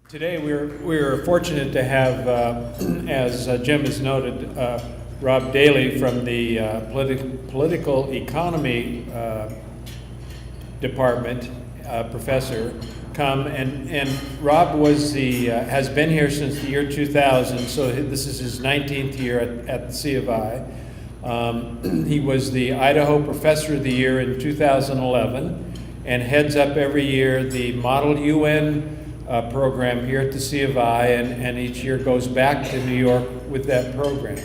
Today we're fortunate to have, as Jim has noted, Rob Dayley from the political economy department, professor, come, and Rob was has been here since the year 2000, so this is his 19th year at the C of I. He was the Idaho Professor of the Year in 2011 and heads up every year the Model UN program here at the C of I, and each year goes back to New York with that program.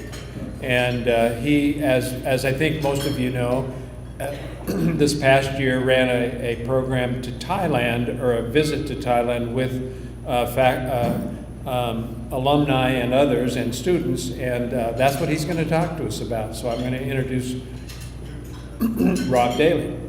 And he, as I think most of you know, this past year ran a program to Thailand, or a visit to Thailand with alumni and others and students, and that's what he's going to talk to us about. So I'm going to introduce Rob Dayley.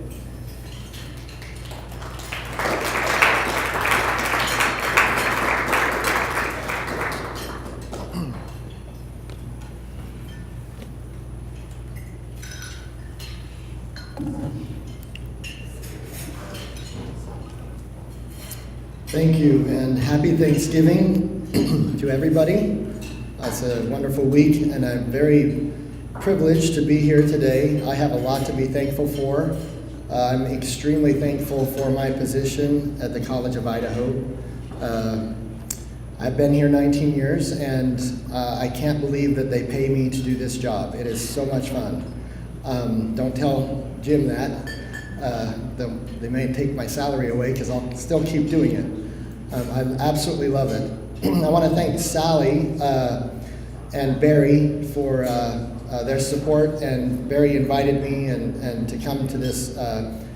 Thank you, and happy Thanksgiving to everybody. It's a wonderful week, and I'm very privileged to be here today. I have a lot to be thankful for. I'm extremely thankful for my position at the College of Idaho. I've been here 19 years, and I can't believe that they pay me to do this job. It is so much fun. Don't tell Jim that. They may take my salary away because I'll still keep doing it. I absolutely love it. I want to thank Sally and Barry for their support, and Barry invited me and to come to this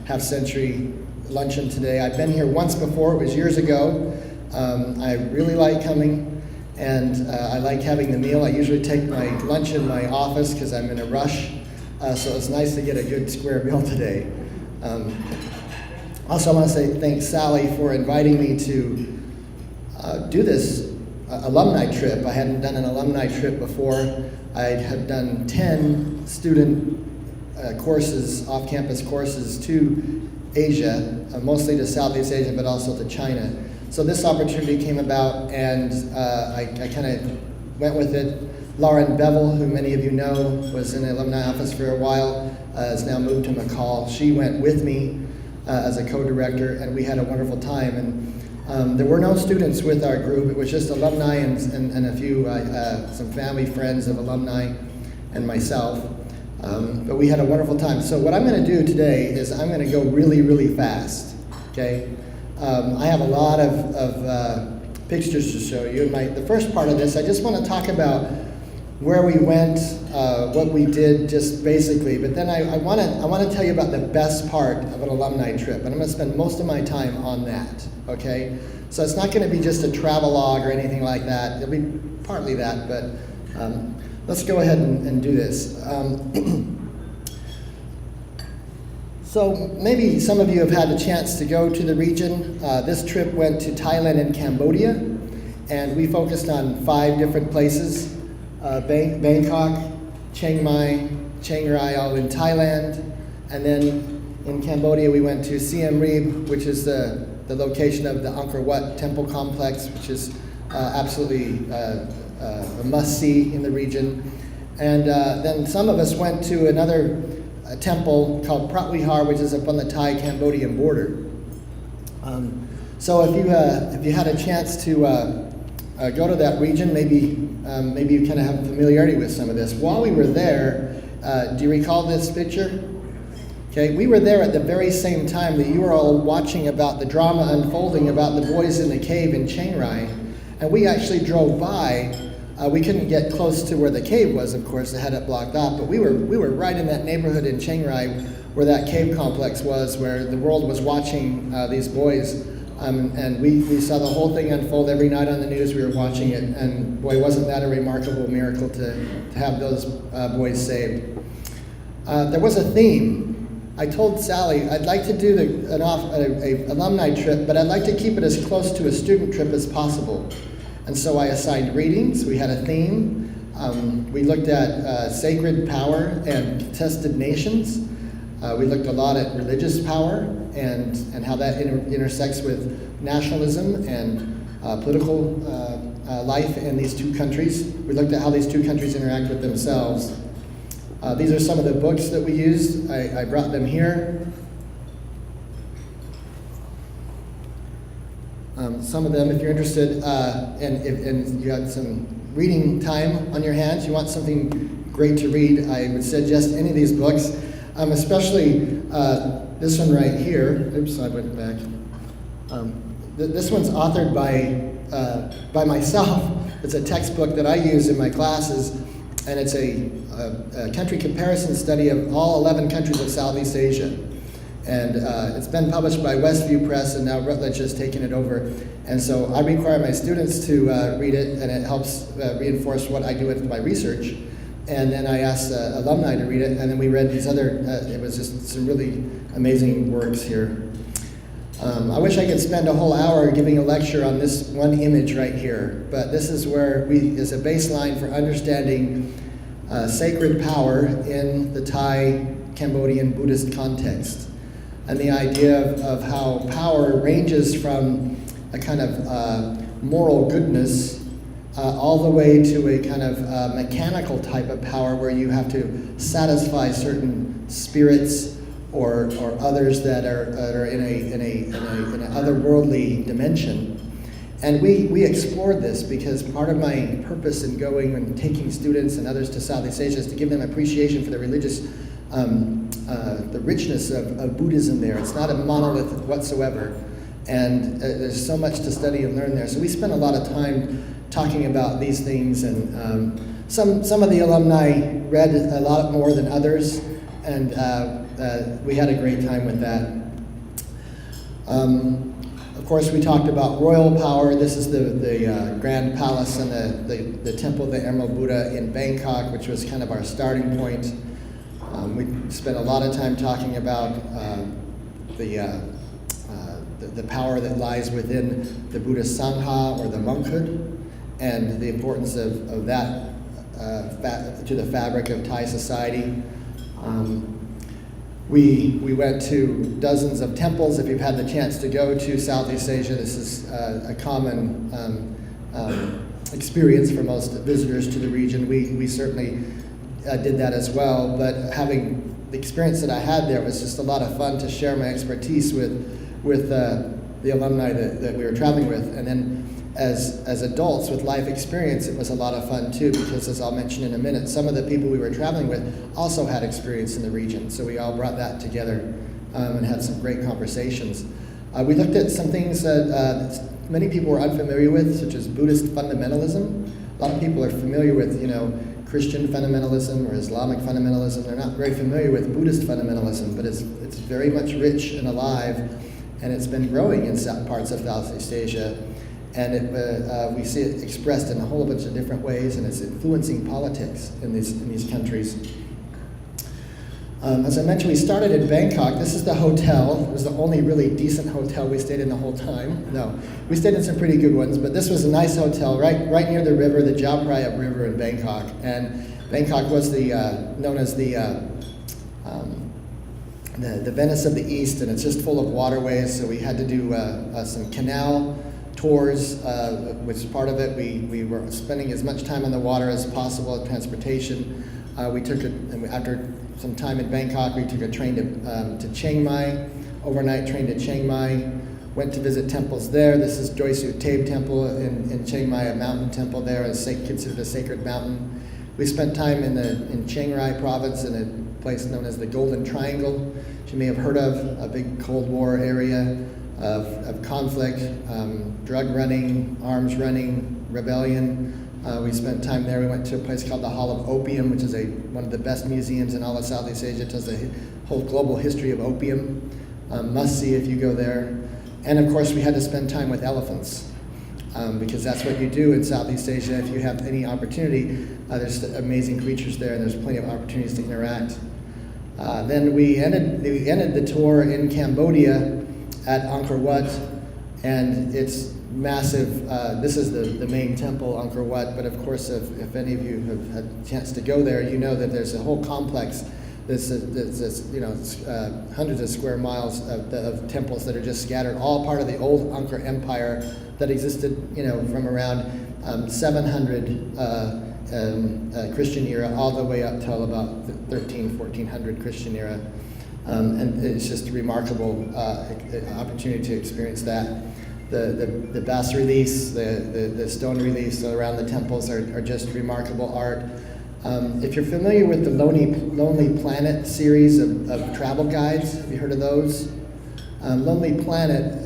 Half-Century Luncheon today. I've been here once before, it was years ago. I really like coming, and I like having the meal. I usually take my lunch in my office because I'm in a rush, so it's nice to get a good square meal today. Also, I want to say thanks Sally for inviting me to do this alumni trip. I hadn't done an alumni trip before. I had done 10 student courses, off-campus courses to Asia, mostly to Southeast Asia, but also to China. So this opportunity came about, and I kind of went with it. Lauren Bevel, who many of you know, was in the alumni office for a while, has now moved to McCall. She went with me as a co-director, and we had a wonderful time. And there were no students with our group. It was just alumni and a few, some family friends of alumni and myself. But we had a wonderful time. So what I'm going to do today is I'm going to go really, really fast, okay? I have a lot of pictures to show you. The first part of this, I just want to talk about where we went, what we did, just basically. But then I want to tell you about the best part of an alumni trip, and I'm going to spend most of my time on that. Okay, so it's not going to be just a travelogue or anything like that. It'll be partly that, but let's go ahead and do this. So maybe some of you have had a chance to go to the region. This trip went to Thailand and Cambodia, and we focused on 5 different places. Bangkok, Chiang Mai, Chiang Rai, all in Thailand, and then in Cambodia we went to Siem Reap, which is the location of the Angkor Wat temple complex, which is absolutely a must-see in the region. And then some of us went to another temple called Prat Vihar, which is up on the Thai-Cambodian border. So if you had a chance to go to that region, maybe you kind of have familiarity with some of this. While we were there, do you recall this picture? Okay, we were there at the very same time that you were all watching about the drama unfolding about the boys in the cave in Chiang Rai, and we actually drove by. We couldn't get close to where the cave was, of course, they had it blocked off, but we were right in that neighborhood in Chiang Rai where that cave complex was, where the world was watching these boys. And we saw the whole thing unfold every night on the news. We were watching it, and boy, wasn't that a remarkable miracle to have those boys saved. There was a theme. I told Sally I'd like to do an alumni trip, but I'd like to keep it as close to a student trip as possible. And so I assigned readings. We had a theme. We looked at sacred power and contested nations. We looked a lot at religious power and how that intersects with nationalism and political life in these two countries. We looked at how these two countries interact with themselves. These are some of the books that we used. I brought them here. Some of them, if you're interested, and you got some reading time on your hands, you want something great to read, I would suggest any of these books, especially this one right here. Oops, I went back. This one's authored by myself. It's a textbook that I use in my classes, and it's a country comparison study of all 11 countries of Southeast Asia. And it's been published by Westview Press, and now Routledge has taken it over. And so I require my students to read it, and it helps reinforce what I do with my research. And then I asked alumni to read it, and then we read these other, it was just some really amazing works here. I wish I could spend a whole hour giving a lecture on this one image right here, but this is where is a baseline for understanding sacred power in the Thai, Cambodian Buddhist context. And the idea of how power ranges from a kind of moral goodness all the way to a kind of mechanical type of power where you have to satisfy certain spirits or others that are in an otherworldly dimension. And we explored this because part of my purpose in going and taking students and others to Southeast Asia is to give them appreciation for the religious, the richness of Buddhism there. It's not a monolith whatsoever. And there's so much to study and learn there. So we spent a lot of time talking about these things, and some of the alumni read a lot more than others, and we had a great time with that. Of course, we talked about royal power. This is the Grand Palace and the Temple of the Emerald Buddha in Bangkok, which was kind of our starting point. We spent a lot of time talking about the power that lies within the Buddhist Sangha, or the monkhood, and the importance of that to the fabric of Thai society. We went to dozens of temples. If you've had the chance to go to Southeast Asia, this is a common experience for most visitors to the region. We certainly did that as well, but having the experience that I had there was just a lot of fun to share my expertise with the alumni that we were traveling with. And then as adults with life experience, it was a lot of fun too, because as I'll mention in a minute, some of the people we were traveling with also had experience in the region. So we all brought that together and had some great conversations. We looked at some things that many people were unfamiliar with, such as Buddhist fundamentalism. A lot of people are familiar with, Christian fundamentalism or Islamic fundamentalism. They're not very familiar with Buddhist fundamentalism, but it's very much rich and alive, and it's been growing in some parts of Southeast Asia. And we see it expressed in a whole bunch of different ways, and it's influencing politics in these countries. As I mentioned, we started in Bangkok. This is the hotel. It was the only really decent hotel we stayed in the whole time. No, we stayed in some pretty good ones, but this was a nice hotel right near the river, the Chao Phraya River in Bangkok. And Bangkok was known as the Venice of the East, and it's just full of waterways. So we had to do some canal tours, which is part of it. We were spending as much time on the water as possible, transportation. After some time in Bangkok, we took a train to Chiang Mai, overnight train to Chiang Mai, went to visit temples there. This is Doi Su Tabe Temple in Chiang Mai, a mountain temple there, considered a sacred mountain. We spent time in Chiang Rai province in a place known as the Golden Triangle, which you may have heard of, a big Cold War area of conflict, drug running, arms running, rebellion. We spent time there. We went to a place called the Hall of Opium, which is one of the best museums in all of Southeast Asia. It tells the whole global history of opium. Must see if you go there. And of course, we had to spend time with elephants, because that's what you do in Southeast Asia. If you have any opportunity, there's amazing creatures there, and there's plenty of opportunities to interact. Then we ended the tour in Cambodia at Angkor Wat, and it's massive. This is the main temple, Angkor Wat, but of course, if any of you have had a chance to go there, you know that there's a whole complex. There's hundreds of square miles of temples that are just scattered, all part of the old Angkor Empire that existed, from around 700 Christian era all the way up till about 1400 Christian era. And it's just a remarkable opportunity to experience that. The bas reliefs, the stone reliefs around the temples are just remarkable art. If you're familiar with the Lonely Planet series of travel guides, have you heard of those? Lonely Planet,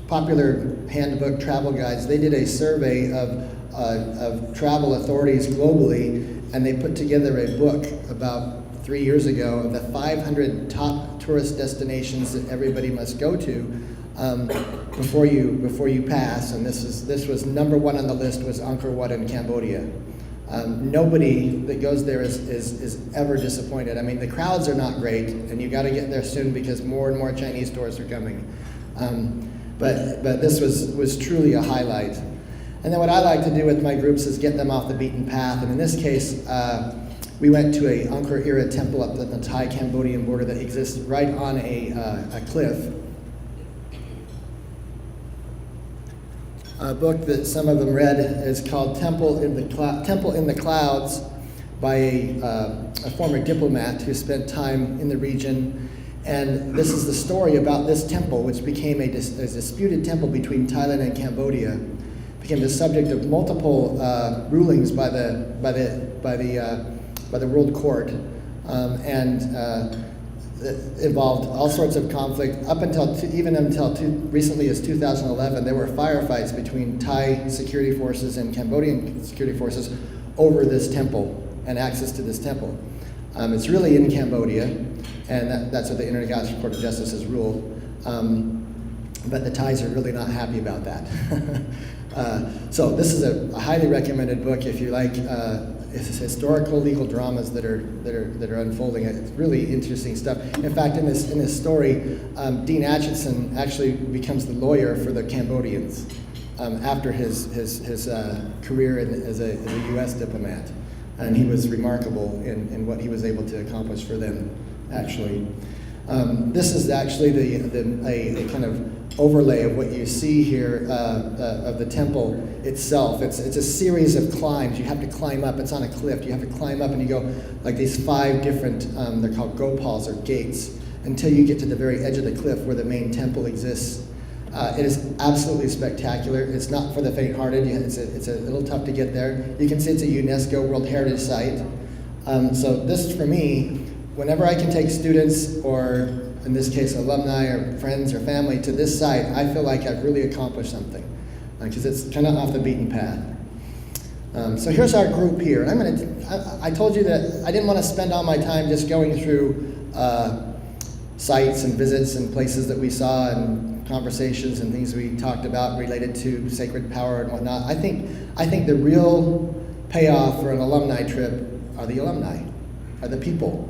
popular handbook travel guides, they did a survey of travel authorities globally, and they put together a book about 3 years ago of the 500 top tourist destinations that everybody must go to before you pass. And this was number one on the list was Angkor Wat in Cambodia. Nobody that goes there is ever disappointed. I mean, the crowds are not great, and you got to get there soon because more and more Chinese tourists are coming. But this was truly a highlight. And then what I like to do with my groups is get them off the beaten path. And in this case, we went to a Angkor era temple up at the Thai-Cambodian border that exists right on a cliff. A book that some of them read is called Temple in the Clouds by a former diplomat who spent time in the region. And this is the story about this temple, which became a disputed temple between Thailand and Cambodia. It became the subject of multiple rulings by the World Court, and it involved all sorts of conflict. Up until recently as 2011, there were firefights between Thai security forces and Cambodian security forces over this temple and access to this temple. It's really in Cambodia, and that's what the International Court of Justice has ruled. But the Thais are really not happy about that. So this is a highly recommended book if you like it's historical legal dramas that are unfolding. It's really interesting stuff. In fact, in this story, Dean Acheson actually becomes the lawyer for the Cambodians after his career as a U.S. diplomat, and he was remarkable in what he was able to accomplish for them. Actually, this is actually a kind of overlay of what you see here of the temple itself. It's a series of climbs. You have to climb up. It's on a cliff. You have to climb up, and you go like these 5 different, they're called gopals or gates, until you get to the very edge of the cliff where the main temple exists. It is absolutely spectacular. It's not for the faint-hearted. It's a little tough to get there. You can see it's a UNESCO World Heritage Site. So this is for me, whenever I can take students, or in this case alumni or friends or family, to this site, I feel like I've really accomplished something, because it's kind of off the beaten path. So here's our group here. And I told you that I didn't want to spend all my time just going through sites and visits and places that we saw and conversations and things we talked about related to sacred power and whatnot. I think the real payoff for an alumni trip are the alumni, are the people.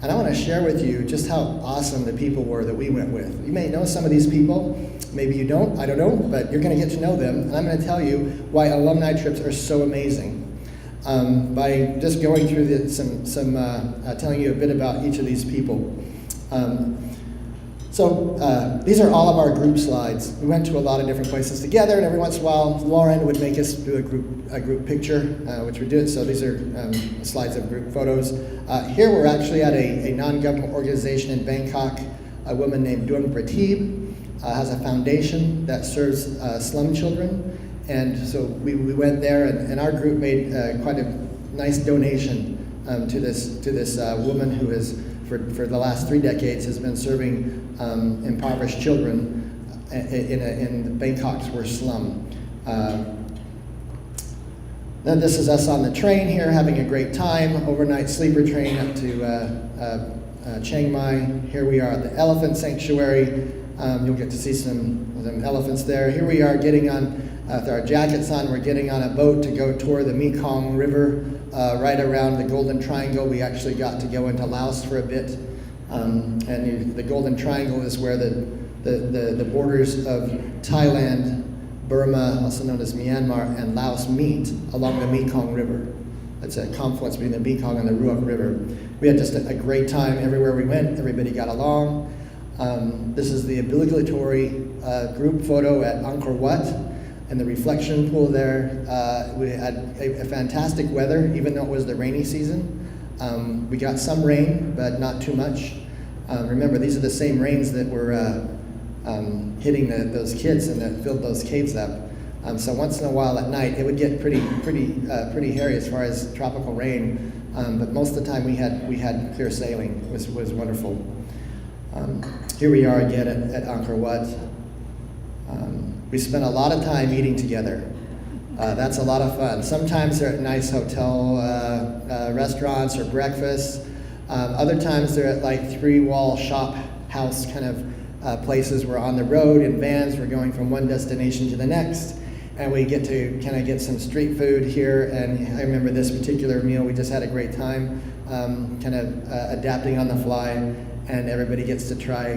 And I want to share with you just how awesome the people were that we went with. You may know some of these people, maybe you don't, I don't know, but you're going to get to know them. And I'm going to tell you why alumni trips are so amazing by just going through telling you a bit about each of these people. So these are all of our group slides. We went to a lot of different places together, and every once in a while, Lauren would make us do a group picture, which we did. So these are slides of group photos. Here we're actually at a non-government organization in Bangkok. A woman named Dung Pratib has a foundation that serves slum children. And so we went there, and our group made quite a nice donation to this woman who has, for the last 3 decades, has been serving impoverished children in Bangkok's worst slum. Then this is us on the train here, having a great time, overnight sleeper train up to Chiang Mai. Here we are at the elephant sanctuary. You'll get to see some elephants there. Here we are getting on, with our jackets on, we're getting on a boat to go tour the Mekong River right around the Golden Triangle. We actually got to go into Laos for a bit. And the Golden Triangle is where the borders of Thailand, Burma, also known as Myanmar, and Laos meet along the Mekong River. It's a confluence between the Mekong and the Ruok River. We had just a great time everywhere we went. Everybody got along. This is the obligatory group photo at Angkor Wat in the reflection pool there. We had a fantastic weather, even though it was the rainy season. We got some rain, but not too much. Remember, these are the same rains that were hitting those kids and that filled those caves up. So once in a while at night, it would get pretty hairy as far as tropical rain. But most of the time we had clear sailing. It was wonderful. Here we are again at Angkor Wat. We spent a lot of time eating together. That's a lot of fun. Sometimes they're at nice hotel restaurants or breakfasts. Other times they're at like three-wall shop house kind of places. We're on the road in vans. We're going from one destination to the next. And we get to kind of get some street food here. And I remember this particular meal, we just had a great time kind of adapting on the fly. And everybody gets to try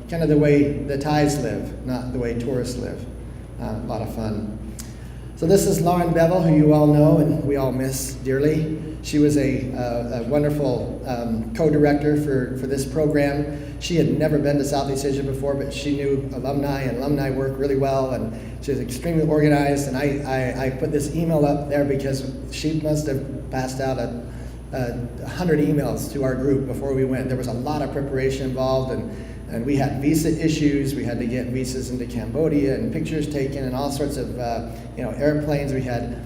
kind of the way the Thais live, not the way tourists live. A lot of fun. So this is Lauren Bevel, who you all know and we all miss dearly. She was a wonderful co-director for this program. She had never been to Southeast Asia before, but she knew alumni and alumni work really well, and she was extremely organized. And I put this email up there because she must have passed out 100 emails to our group before we went. There was a lot of preparation involved, and we had visa issues. We had to get visas into Cambodia and pictures taken and all sorts of airplanes. We had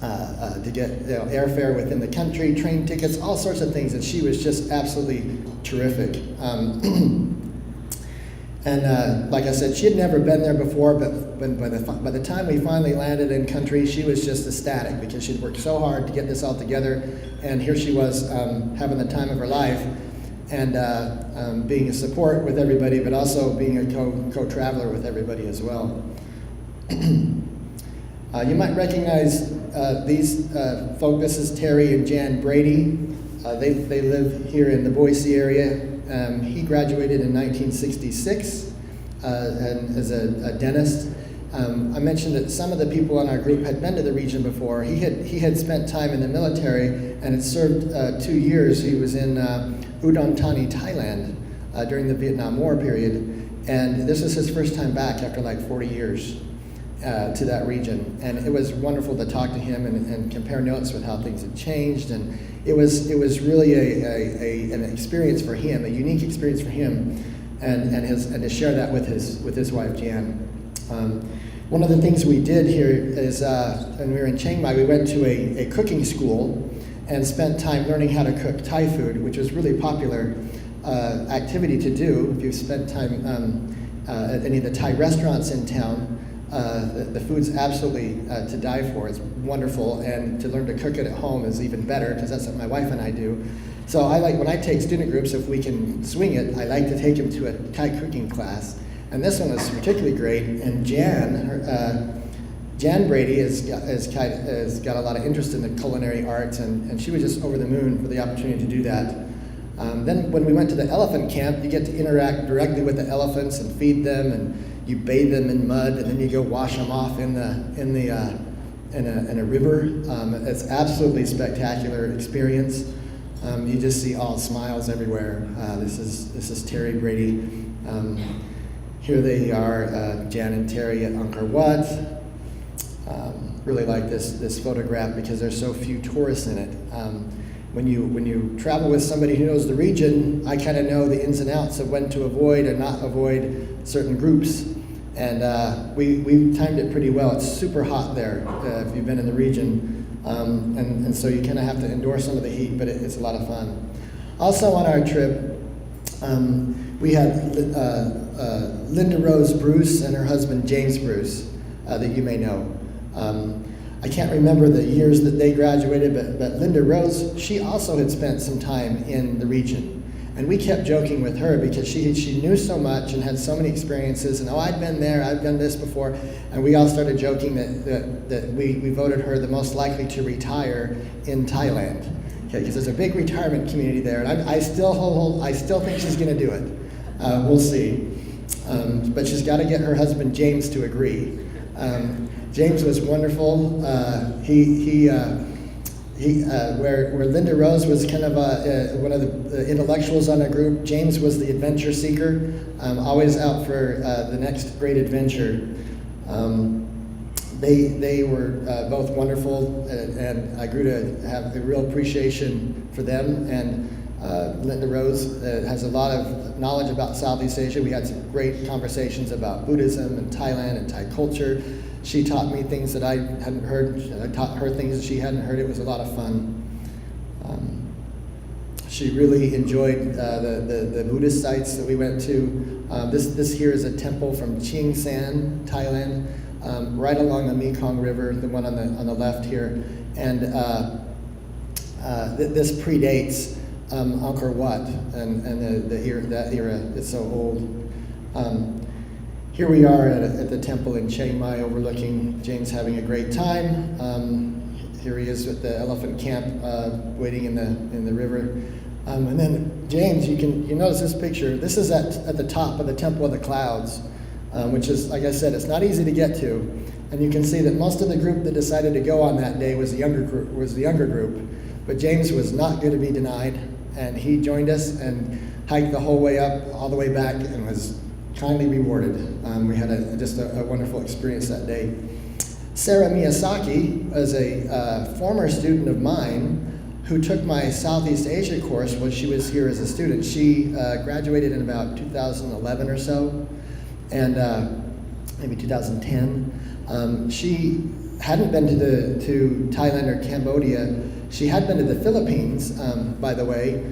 to get airfare within the country, train tickets, all sorts of things. And she was just absolutely terrific. And like I said, she had never been there before, but by the time we finally landed in country, she was just ecstatic because she'd worked so hard to get this all together. And here she was having the time of her life and being a support with everybody, but also being a co-traveler with everybody as well. You might recognize these folk. This is Terry and Jan Brady. They live here in the Boise area. He graduated in 1966 and as a dentist. I mentioned that some of the people in our group had been to the region before. He had spent time in the military and had served 2 years. He was in Udon Thani, Thailand during the Vietnam War period. And this was his first time back after like 40 years to that region. And it was wonderful to talk to him and compare notes with how things had changed. And it was really an experience for him, a unique experience for him, and to share that with his wife Jan. One of the things we did here is when we were in Chiang Mai, we went to a cooking school and spent time learning how to cook Thai food, which was really popular activity to do. If you've spent time at any of the Thai restaurants in town, the food's absolutely to die for. It's wonderful, and to learn to cook it at home is even better because that's what my wife and I do. So I like when I take student groups, if we can swing it, I like to take them to a Thai cooking class. And this one was particularly great. And Jan Brady has got a lot of interest in the culinary arts, and she was just over the moon for the opportunity to do that. Then when we went to the elephant camp, you get to interact directly with the elephants and feed them, and you bathe them in mud, and then you go wash them off in a river. It's absolutely spectacular experience. You just see all smiles everywhere. This is Terry Brady. Here they are, Jan and Terry at Angkor Wat. Really like this photograph because there's so few tourists in it. When you travel with somebody who knows the region, I kind of know the ins and outs of when to avoid and not avoid certain groups. And we timed it pretty well. It's super hot there if you've been in the region. And so you kind of have to endure some of the heat, but it's a lot of fun. Also on our trip, we had Linda Rose Bruce and her husband James Bruce that you may know. I can't remember the years that they graduated, but Linda Rose, she also had spent some time in the region. And we kept joking with her because she knew so much and had so many experiences, and I'd been there, I've done this before, and we all started joking that we voted her the most likely to retire in Thailand. Okay, because there's a big retirement community there, and I still think she's going to do it. We'll see. But she's got to get her husband James to agree. James was wonderful. He where Linda Rose was kind of one of the intellectuals on the group, James was the adventure seeker, always out for the next great adventure. They were both wonderful, and I grew to have a real appreciation for them. And Linda Rose has a lot of knowledge about Southeast Asia. We had some great conversations about Buddhism and Thailand and Thai culture. She taught me things that I hadn't heard. I taught her things that she hadn't heard. It was a lot of fun. She really enjoyed the Buddhist sites that we went to. This here is a temple from Chiang San, Thailand, right along the Mekong River, the one on the left here. And this predates Angkor Wat and that era. It's so old. Here we are at the temple in Chiang Mai, overlooking James having a great time. Here he is at the elephant camp, waiting in the river. And then James, you notice this picture. This is at the top of the Temple of the Clouds, which is, like I said, it's not easy to get to. And you can see that most of the group that decided to go on that day was the younger group. But James was not going to be denied, and he joined us and hiked the whole way up, all the way back, and was kindly rewarded. We had just a wonderful experience that day. Sara Miyazaki was a former student of mine who took my Southeast Asia course when she was here as a student. She graduated in about 2011 or so, and maybe 2010. She hadn't been to Thailand or Cambodia. She had been to the Philippines, by the way.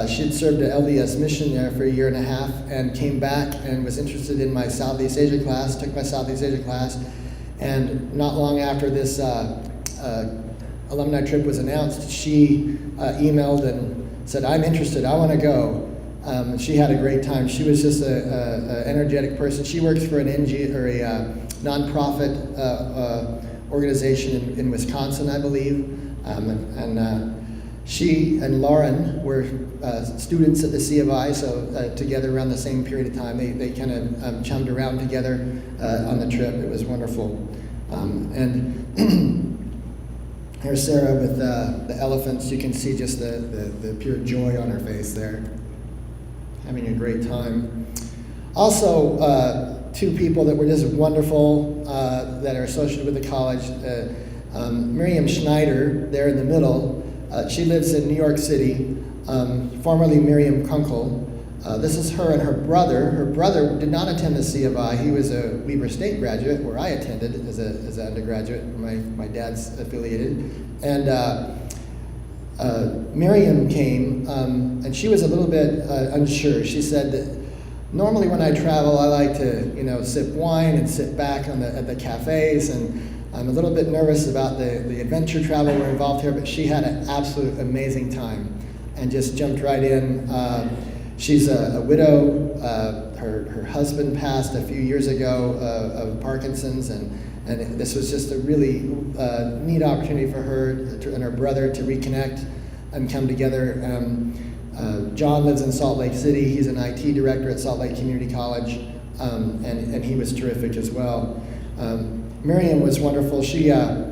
She had served an LDS mission there for a year and a half and came back and was interested in my Southeast Asia class, took my Southeast Asia class, and not long after this alumni trip was announced, she emailed and said, "I'm interested, I want to go." She had a great time. She was just an energetic person. She works for an NGO or a nonprofit organization in Wisconsin, I believe. She and Lauren were students at the C of I, so together around the same period of time. They kind of chummed around together on the trip. It was wonderful. And here's Sarah with the elephants. You can see just the pure joy on her face there, having a great time. Also, two people that were just wonderful that are associated with the college. Miriam Schneider, there in the middle. She lives in New York City, formerly Miriam Kunkel. This is her and her brother. Her brother did not attend the C of I. He was a Weber State graduate, where I attended as an undergraduate. My dad's affiliated. And Miriam came, and she was a little bit unsure. She said that normally when I travel, I like to, sip wine and sit back at the cafes, and I'm a little bit nervous about the adventure travel we're involved here, but she had an absolute amazing time and just jumped right in. She's a widow. Her husband passed a few years ago of Parkinson's, and this was just a really neat opportunity for her and her brother to reconnect and come together. John lives in Salt Lake City. He's an IT director at Salt Lake Community College, and he was terrific as well. Miriam was wonderful. She was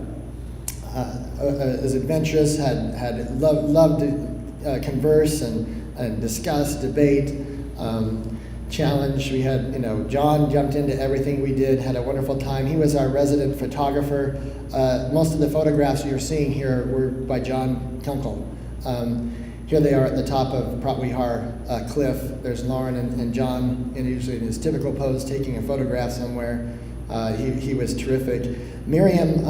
adventurous, loved to converse and discuss, debate, challenge. We had, John jumped into everything we did, had a wonderful time. He was our resident photographer. Most of the photographs you're seeing here were by John Kunkel. Here they are at the top of Pratwihar Cliff. There's Lauren and John, usually in his typical pose, taking a photograph somewhere. He was terrific. Miriam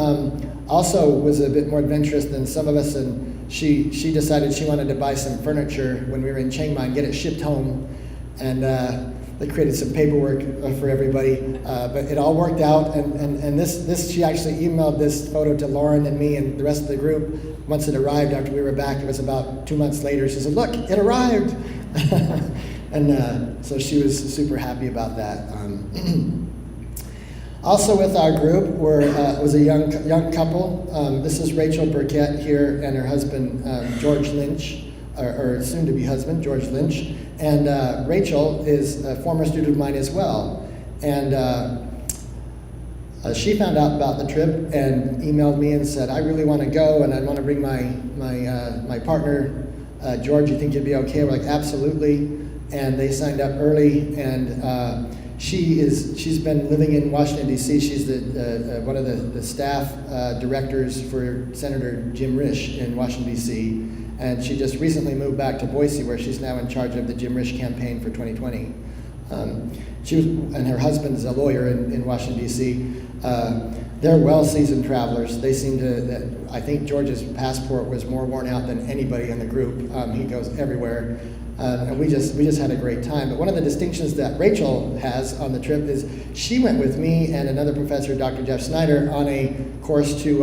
also was a bit more adventurous than some of us, and she decided she wanted to buy some furniture when we were in Chiang Mai and get it shipped home. And they created some paperwork for everybody, but it all worked out. And this she actually emailed this photo to Lauren and me and the rest of the group. Once it arrived after we were back, it was about 2 months later. She said, "Look, it arrived," and so she was super happy about that. Also with our group was a young couple. This is Rachel Burket here and her husband, George Lynch, or soon-to-be husband, George Lynch. And Rachel is a former student of mine as well. And She found out about the trip and emailed me and said, I really want to go and I want to bring my partner, George, you think you'd be okay? We're like, absolutely. And they signed up early, and she's been living in Washington, D.C. She's one of the staff directors for Senator Jim Risch in Washington, D.C. And she just recently moved back to Boise, where she's now in charge of the Jim Risch campaign for 2020. And her husband is a lawyer in Washington, D.C. They're well-seasoned travelers. They seem to, I think George's passport was more worn out than anybody in the group. He goes everywhere. And we just had a great time. But one of the distinctions that Rachel has on the trip is she went with me and another professor, Dr. Jeff Schneider, on a course to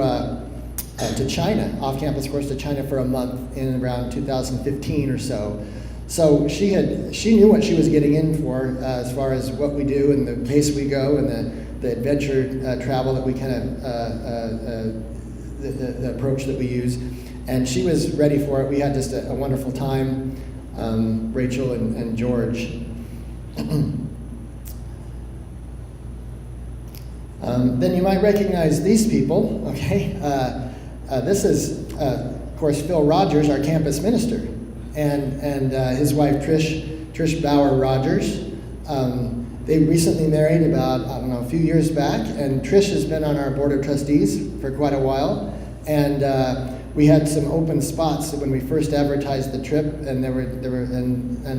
China, off-campus course to China for a month in around 2015 or so. So she knew what she was getting in for as far as what we do and the pace we go and the adventure travel that we kind of the approach that we use, and she was ready for it. We had just a wonderful time, Rachel and George. Then you might recognize these people. Okay, this is of course Phil Rogers, our campus minister, and his wife Trish Bauer Rogers. They recently married about, a few years back, and Trish has been on our board of trustees for quite a while, and we had some open spots when we first advertised the trip, and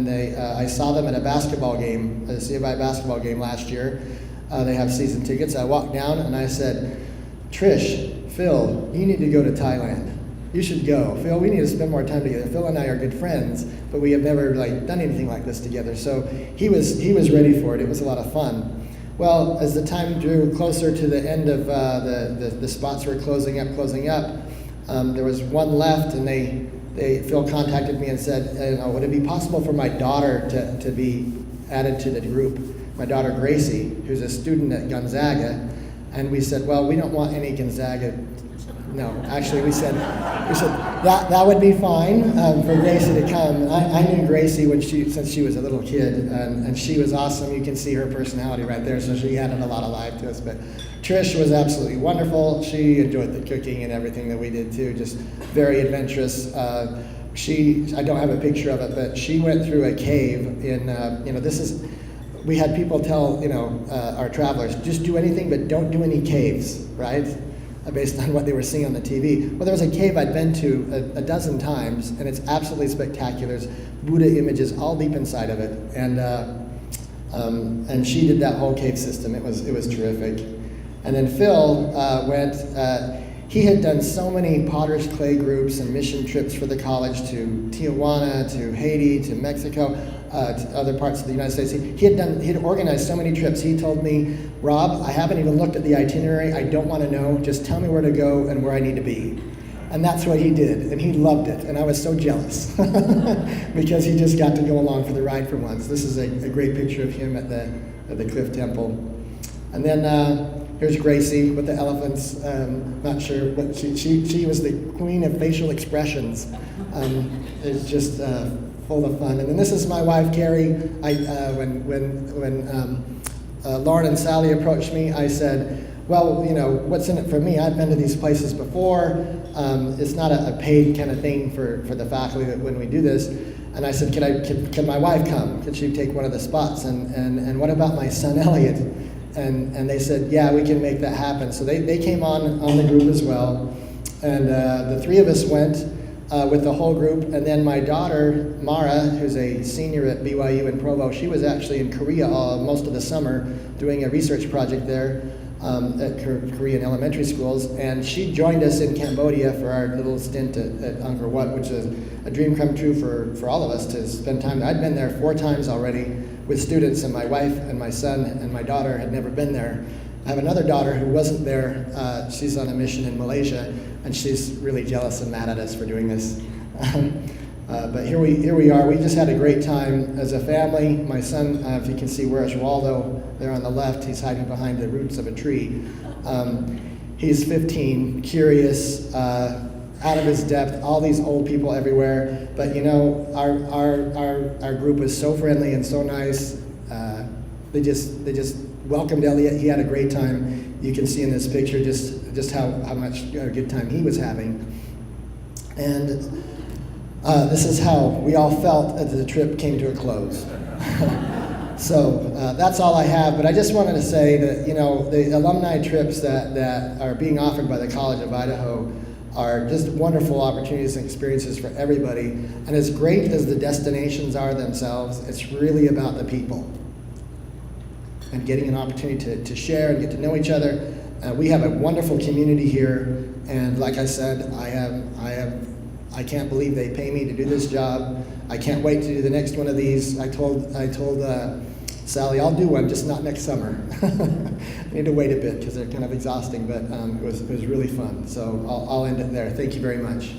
I saw them at a basketball game, a C of I basketball game last year. They have season tickets. I walked down and I said, Trish, Phil, you need to go to Thailand. You should go. Phil, we need to spend more time together. Phil and I are good friends, but we have never done anything like this together. So he was ready for it. It was a lot of fun. Well, as the time drew closer to the end of the spots were closing up, there was one left, and Phil contacted me and said, would it be possible for my daughter to be added to the group? My daughter Gracie, who's a student at Gonzaga, and we said, well, we don't want any Gonzaga. No, actually, we said that would be fine for Gracie to come. I knew Gracie since she was a little kid, and she was awesome. You can see her personality right there, so she added a lot of life to us. But Trish was absolutely wonderful. She enjoyed the cooking and everything that we did too. Just very adventurous. I don't have a picture of it, but she went through a cave in. We had people tell our travelers, just do anything, but don't do any caves, right? Based on what they were seeing on the TV. Well, there was a cave I'd been to a dozen times, and it's absolutely spectacular. There's Buddha images all deep inside of it, and she did that whole cave system. It was terrific. And then Phil went. He had done so many potter's clay groups and mission trips for the college to Tijuana, to Haiti, to Mexico, to other parts of the United States. He had organized so many trips. He told me, Rob, I haven't even looked at the itinerary. I don't want to know. Just tell me where to go and where I need to be. And that's what he did, and he loved it. And I was so jealous because he just got to go along for the ride for once. This is a great picture of him at the Cliff Temple. And then here's Gracie with the elephants. Not sure what she was the queen of facial expressions. It's just full of fun. And then this is my wife Carrie. When Lauren and Sally approached me, I said, well, what's in it for me? I've been to these places before. It's not a paid kind of thing for the faculty when we do this. And I said, can my wife come? Could she take one of the spots? And what about my son Elliott? And they said, yeah, we can make that happen. So they came on the group as well. And the three of us went with the whole group. And then my daughter, Mara, who's a senior at BYU in Provo, she was actually in Korea most of the summer doing a research project there at Korean elementary schools. And she joined us in Cambodia for our little stint at Angkor Wat, which is a dream come true for all of us to spend time. I'd been there 4 times already with students, and my wife and my son and my daughter had never been there. I have another daughter who wasn't there. She's on a mission in Malaysia, and she's really jealous and mad at us for doing this. But here we are. We just had a great time as a family. My son, if you can see, where's Waldo? There on the left. He's hiding behind the roots of a tree. He's 15, curious, out of his depth, all these old people everywhere. But our group was so friendly and so nice. They just welcomed Elliott. He had a great time. you can see in this picture just how much a good time he was having. And this is how we all felt as the trip came to a close. So that's all I have, but I just wanted to say that, the alumni trips that are being offered by the College of Idaho are just wonderful opportunities and experiences for everybody. And as great as the destinations are themselves, it's really about the people and getting an opportunity to share and get to know each other. We have a wonderful community here, and like I said, I can't believe they pay me to do this job. I can't wait to do the next one of these. I told Sally, I'll do one, just not next summer. I need to wait a bit because they're kind of exhausting, but it was really fun. So I'll end it there. Thank you very much.